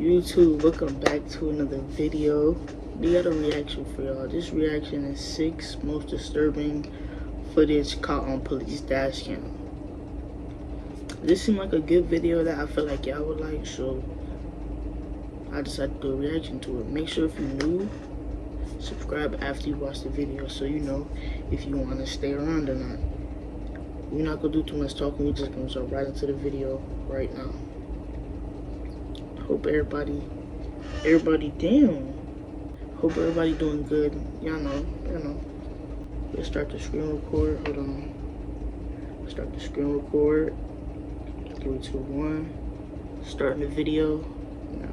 YouTube, welcome back to another video. We got a reaction for y'all. This reaction is 6 most disturbing footage caught on police dash cam. This seemed like a good video that I feel like y'all would like, so I decided to do a reaction to it. Make sure if you're new, subscribe after you watch the video so you know if you want to stay around or not. We're not gonna do too much talking, we're just gonna jump right into the video right now. Hope everybody hope everybody doing good. Y'all know. Let's start the screen record. Hold on. Start the screen record. 3, 2, 1. Starting the video now.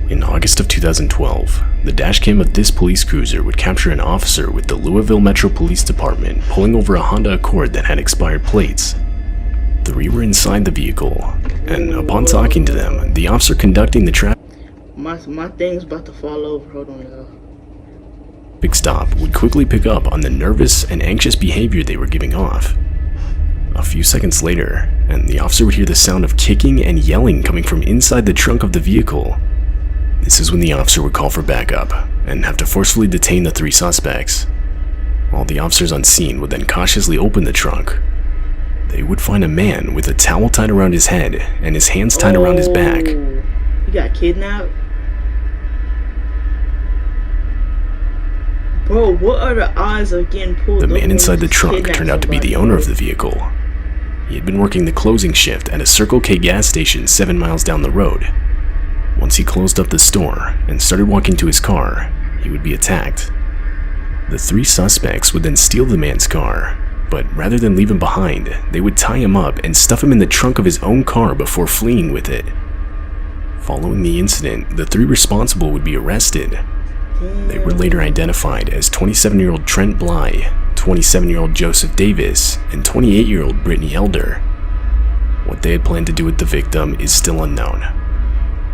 In August of 2012, the dashcam of this police cruiser would capture an officer with the Louisville Metro Police Department pulling over a Honda Accord that had expired plates. 3 were inside the vehicle, and upon talking to them, the officer conducting the traffic thing's about to fall over. Hold on, y'all. Stop would quickly pick up on the nervous and anxious behavior they were giving off. A few seconds later, and the officer would hear the sound of kicking and yelling coming from inside the trunk of the vehicle. This is when the officer would call for backup and have to forcefully detain the 3 suspects. All the officers on scene would then cautiously open the trunk. They would find a man with a towel tied around his head and his hands tied around his back. He got kidnapped? Bro, what are the odds of getting pulled over? The man inside the trunk turned out to be the owner of the vehicle. He had been working the closing shift at a Circle K gas station 7 miles down the road. Once he closed up the store and started walking to his car, he would be attacked. The 3 suspects would then steal the man's car, but rather than leave him behind, they would tie him up and stuff him in the trunk of his own car before fleeing with it. Following the incident, the 3 responsible would be arrested. They were later identified as 27-year-old Trent Bly, 27-year-old Joseph Davis, and 28-year-old Brittany Elder. What they had planned to do with the victim is still unknown.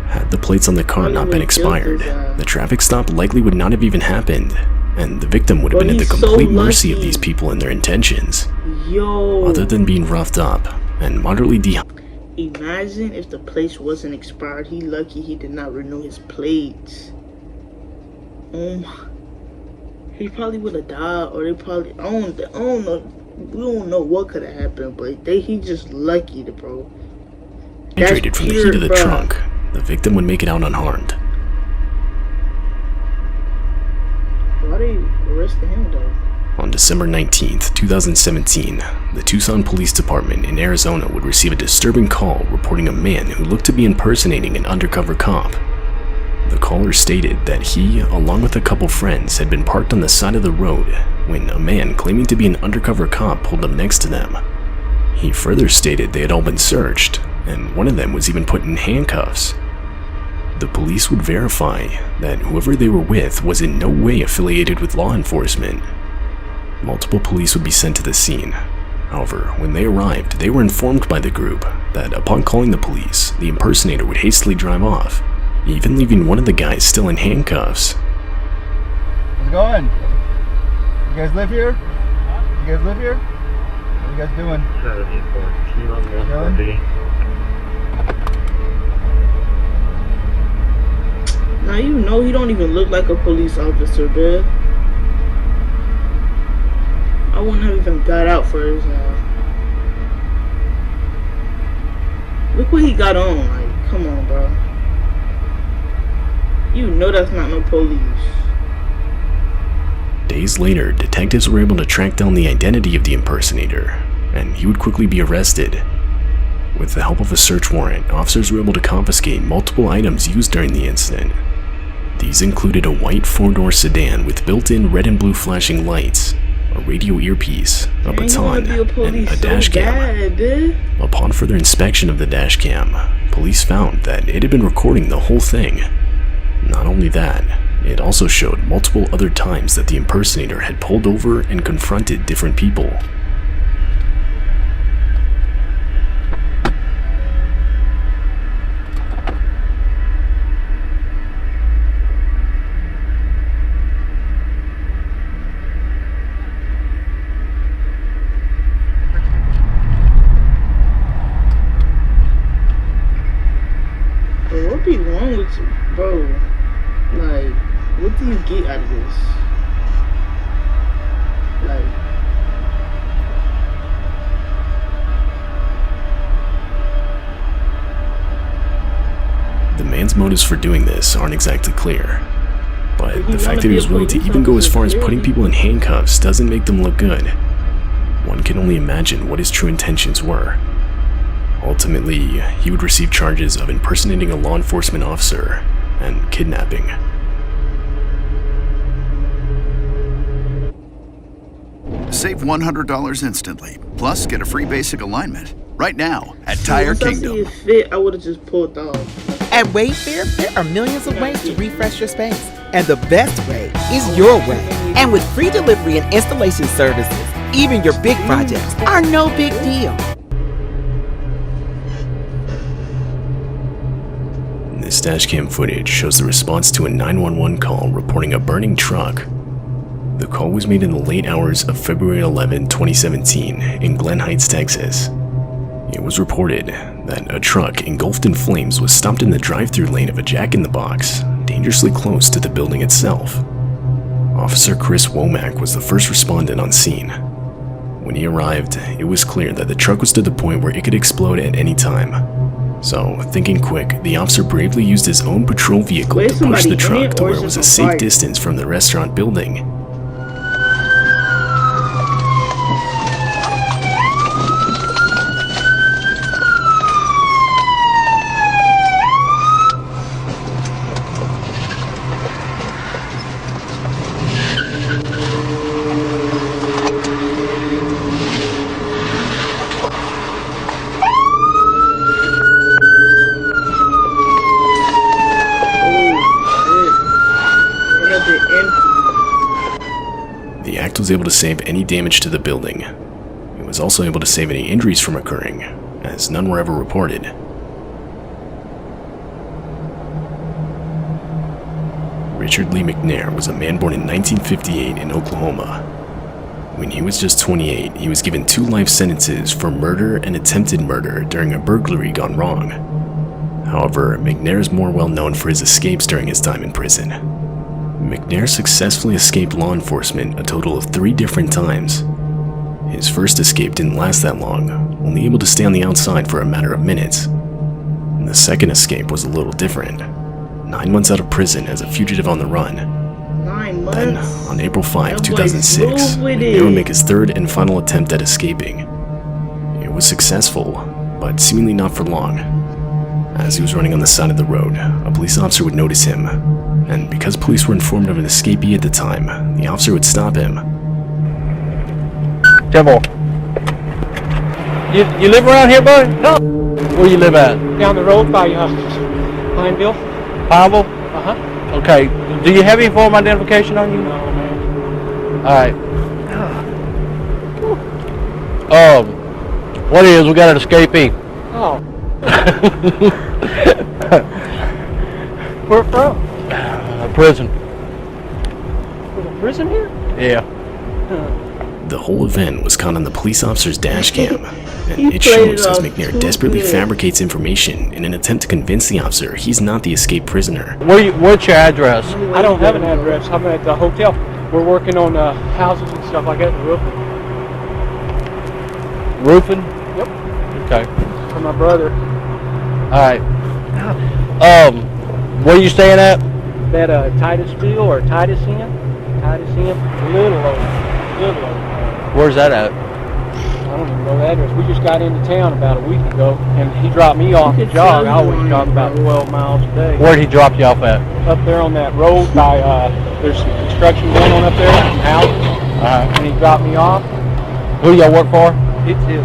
Had the plates on the car not been expired, the traffic stop likely would not have even happened, and the victim would have been at the complete mercy of these people and their intentions. Other than being roughed up and moderately dehydrated. Imagine if the plates wasn't expired. He lucky he did not renew his plates. He probably would have died, or they probably I don't know. We don't know what could have happened, but he just lucky, bro. Hydrated from the heat of the trunk, the victim would make it out unharmed. Why they arrested him though? On December 19th, 2017, the Tucson Police Department in Arizona would receive a disturbing call reporting a man who looked to be impersonating an undercover cop. The caller stated that he, along with a couple friends, had been parked on the side of the road when a man claiming to be an undercover cop pulled up next to them. He further stated they had all been searched, and one of them was even put in handcuffs. The police would verify that whoever they were with was in no way affiliated with law enforcement. Multiple police would be sent to the scene. However, when they arrived, they were informed by the group that upon calling the police, the impersonator would hastily drive off, even leaving one of the guys still in handcuffs. How's it going? You guys live here? You guys live here? What are you guys doing? Now you know he don't even look like a police officer, bruh. I wouldn't have even got out for his Look what he got on, like, come on, bro. You know that's not no police. Days later, detectives were able to track down the identity of the impersonator, and he would quickly be arrested. With the help of a search warrant, officers were able to confiscate multiple items used during the incident. These included a white 4-door sedan with built-in red and blue flashing lights, a radio earpiece, a baton, and a dash cam. Upon further inspection of the dash cam, police found that it had been recording the whole thing. Not only that, it also showed multiple other times that the impersonator had pulled over and confronted different people. motives for doing this aren't exactly clear, but the fact that he was willing to even go as far as putting people in handcuffs doesn't make them look good. One can only imagine what his true intentions were. Ultimately, he would receive charges of impersonating a law enforcement officer and kidnapping. Save $100 instantly. Plus, get a free basic alignment right now at Tire Kingdom. If I see it fit, I would have just pulled off. At Wayfair, there are millions of ways to refresh your space. And the best way is your way. And with free delivery and installation services, even your big projects are no big deal. This dashcam footage shows the response to a 911 call reporting a burning truck. The call was made in the late hours of February 11, 2017 in Glen Heights, Texas. It was reported that a truck engulfed in flames was stopped in the drive-thru lane of a Jack in the Box, dangerously close to the building itself. Officer Chris Womack was the first respondent on scene. When he arrived, it was clear that the truck was to the point where it could explode at any time. So, thinking quick, the officer bravely used his own patrol vehicle to push the truck to where it was a safe distance from the restaurant building. The act was able to save any damage to the building. It was also able to save any injuries from occurring, as none were ever reported. Richard Lee McNair was a man born in 1958 in Oklahoma. When he was just 28, he was given 2 life sentences for murder and attempted murder during a burglary gone wrong. However, McNair is more well known for his escapes during his time in prison. McNair successfully escaped law enforcement a total of 3 different times. His first escape didn't last that long, only able to stay on the outside for a matter of minutes. And the second escape was a little different. 9 months out of prison as a fugitive on the run. 9 months? Then, on April 5, 2006, McNair would make his third and final attempt at escaping. It was successful, but seemingly not for long. As he was running on the side of the road, a police officer would notice him, and because police were informed of an escapee at the time, the officer would stop him. Timbo. You live around here, bud? No. Where you live at? Down the road by Pineville. Pineville? Uh-huh. Okay. Do you have any form of identification on you? No, man. Alright. What is, we got an escapee. Oh. Where from? Prison. There's a prison here? Yeah. The whole event was caught on the police officer's dash cam, and it shows as McNair desperately fabricates information in an attempt to convince the officer he's not the escaped prisoner. What's your address? I don't have an address. I'm at the hotel. We're working on houses and stuff like that, the roofing. Roofing? Yep. Okay. For my brother. Alright. Where are you staying at? That Titusville or Titus Inn? Little over. Where's that at? I don't even know the address. We just got into town about a week ago, and he dropped me off to jog. I always jog about 12 miles a day. Where'd he drop you off at? Up there on that road by, there's some construction going on up there, some houses, and he dropped me off. Who do y'all work for? It's his,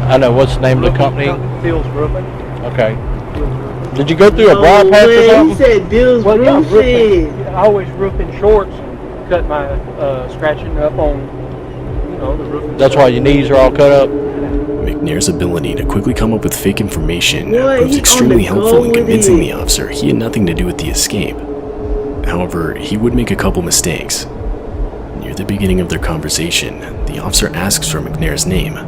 I know, what's the name of the company? Bill's Roofing. Okay. Did you go through a broad patch or He something? said Bill's Roofing. I always roof in shorts and cut my scratching up on, the roof. That's why your knees are all cut up? McNair's ability to quickly come up with fake information What? proved He extremely on the helpful go in with convincing it. the officer he had nothing to do with the escape. However, he would make a couple mistakes. Near the beginning of their conversation, the officer asks for McNair's name.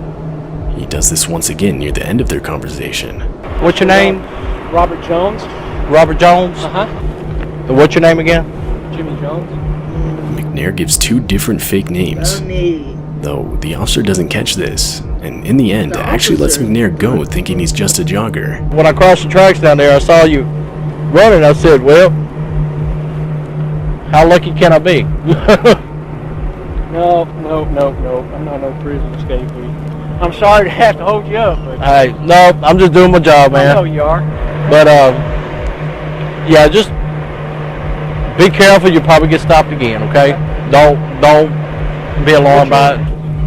He does this once again near the end of their conversation. What's your name? Robert Jones. Robert Jones? Uh-huh. What's your name again? Jimmy Jones. McNair gives 2 different fake names, though the officer doesn't catch this, and in the end actually lets McNair go, thinking he's just a jogger. When I crossed the tracks down there, I saw you running. I said, well, how lucky can I be? No. I'm not no prison escapee. I'm sorry to have to hold you up, but Hey, no, I'm just doing my job, man. I know you are. But yeah, just be careful. You'll probably get stopped again. Okay? Don't be alarmed by it.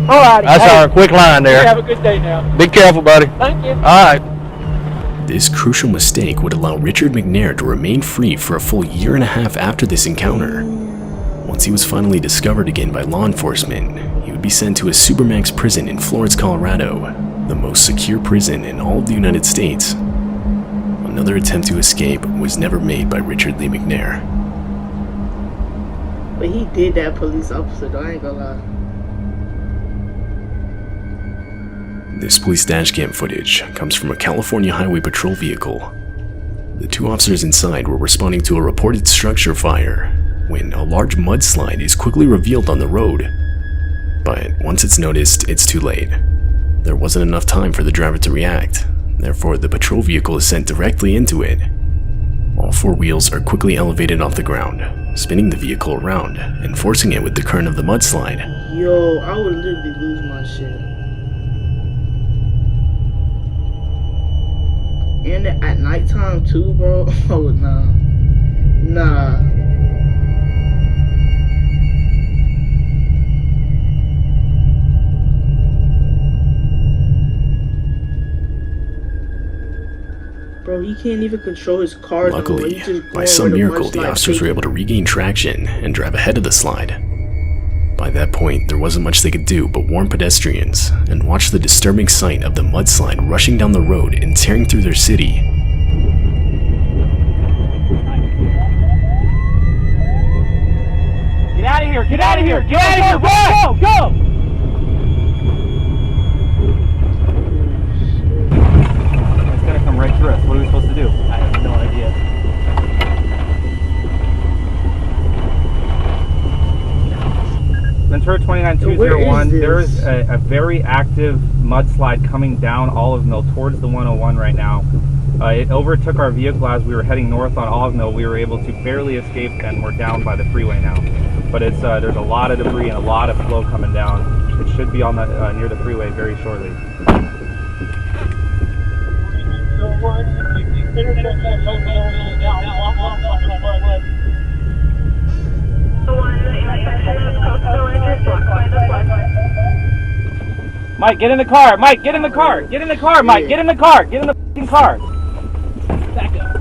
All right. That's our quick line there. Have a good day now. Be careful, buddy. Thank you. All right. This crucial mistake would allow Richard McNair to remain free for a full year and a half after this encounter. Once he was finally discovered again by law enforcement, he would be sent to a Supermax prison in Florence, Colorado, the most secure prison in all of the United States. Another attempt to escape was never made by Richard Lee McNair. But he did that, police officer, though, I ain't gonna lie. This police dashcam footage comes from a California Highway Patrol vehicle. The two officers inside were responding to a reported structure fire when a large mudslide is quickly revealed on the road. But once it's noticed, it's too late. There wasn't enough time for the driver to react, therefore the patrol vehicle is sent directly into it. All four wheels are quickly elevated off the ground, spinning the vehicle around and forcing it with the current of the mudslide. Yo, I would literally lose my shit. And at nighttime too, bro. Oh, nah. Bro, he can't even control his car. Luckily, by some miracle, the officers were able to regain traction and drive ahead of the slide. By that point, there wasn't much they could do but warn pedestrians and watch the disturbing sight of the mudslide rushing down the road and tearing through their city. Get out of here! Get out of here! Get out of here! Run! Go! It's gonna come right through us. What are we supposed to do? I have no idea. Ventura 29201, there is a very active mudslide coming down Olive Mill towards the 101 right now. It overtook our vehicle as we were heading north on Olive Mill. We were able to barely escape and we're down by the freeway now. But it's there's a lot of debris and a lot of flow coming down. It should be on the near the freeway very shortly. Mike, get in the car! Mike, get in the car! Get in the car, Mike! Get in the car! Get in the f***ing car! Back up.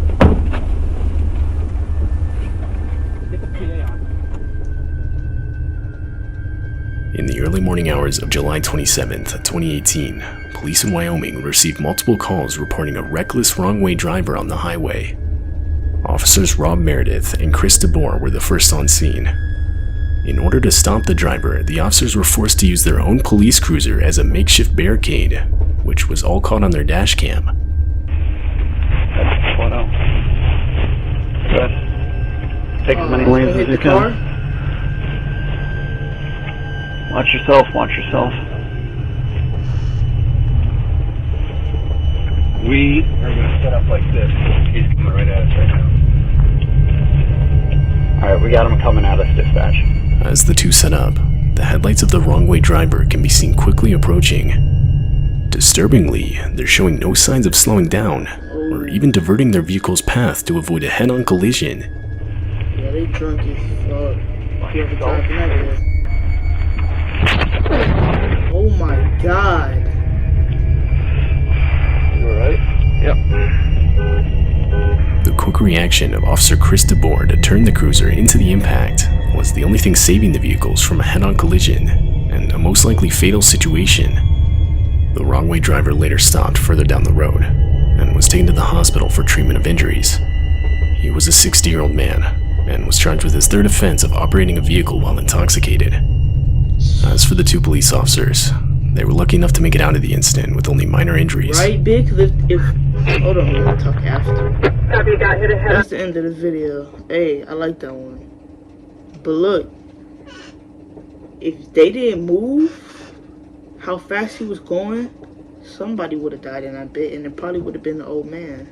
Get the PA on. In the early morning hours of July 27th, 2018, police in Wyoming received multiple calls reporting a reckless wrong-way driver on the highway. Officers Rob Meredith and Chris DeBoer were the first on scene. In order to stop the driver, the officers were forced to use their own police cruiser as a makeshift barricade, which was all caught on their dash cam. Take as many lanes as you can. Watch yourself, watch yourself. We are going to set up like this. He's coming right at us right now. Alright, we got him coming at us, dispatch. As the two set up, the headlights of the wrong-way driver can be seen quickly approaching. Disturbingly, they're showing no signs of slowing down, or even diverting their vehicle's path to avoid a head-on collision. Yeah, they drunk as fuck. Whoever talking that is. Oh my god. You alright? Yep. The quick reaction of Officer Chris DeBoer to turn the cruiser into the impact was the only thing saving the vehicles from a head-on collision and a most likely fatal situation. The wrong-way driver later stopped further down the road and was taken to the hospital for treatment of injuries. He was a 60-year-old man and was charged with his third offense of operating a vehicle while intoxicated. As for the two police officers, they were lucky enough to make it out of the incident with only minor injuries. Right, Big? Hold on, we'll talk after. That's the end of the video. Hey, I like that one. But look, if they didn't move, how fast he was going, somebody would have died in that bit, and it probably would have been the old man.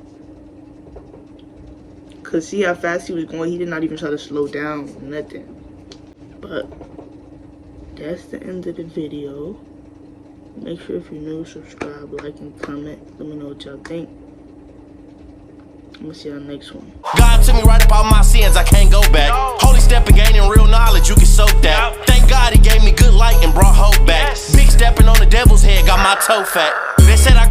Cause see how fast he was going, he did not even try to slow down, nothing. But that's the end of the video. Make sure if you're new, subscribe, like, and comment. Let me know what y'all think. I'm gonna see y'all next one. God took me right up all my sins, I can't go back. Holy step and gaining real knowledge, you can soak that. Thank God he gave me good light and brought hope back. Big stepping on the devil's head, got my toe fat. They said I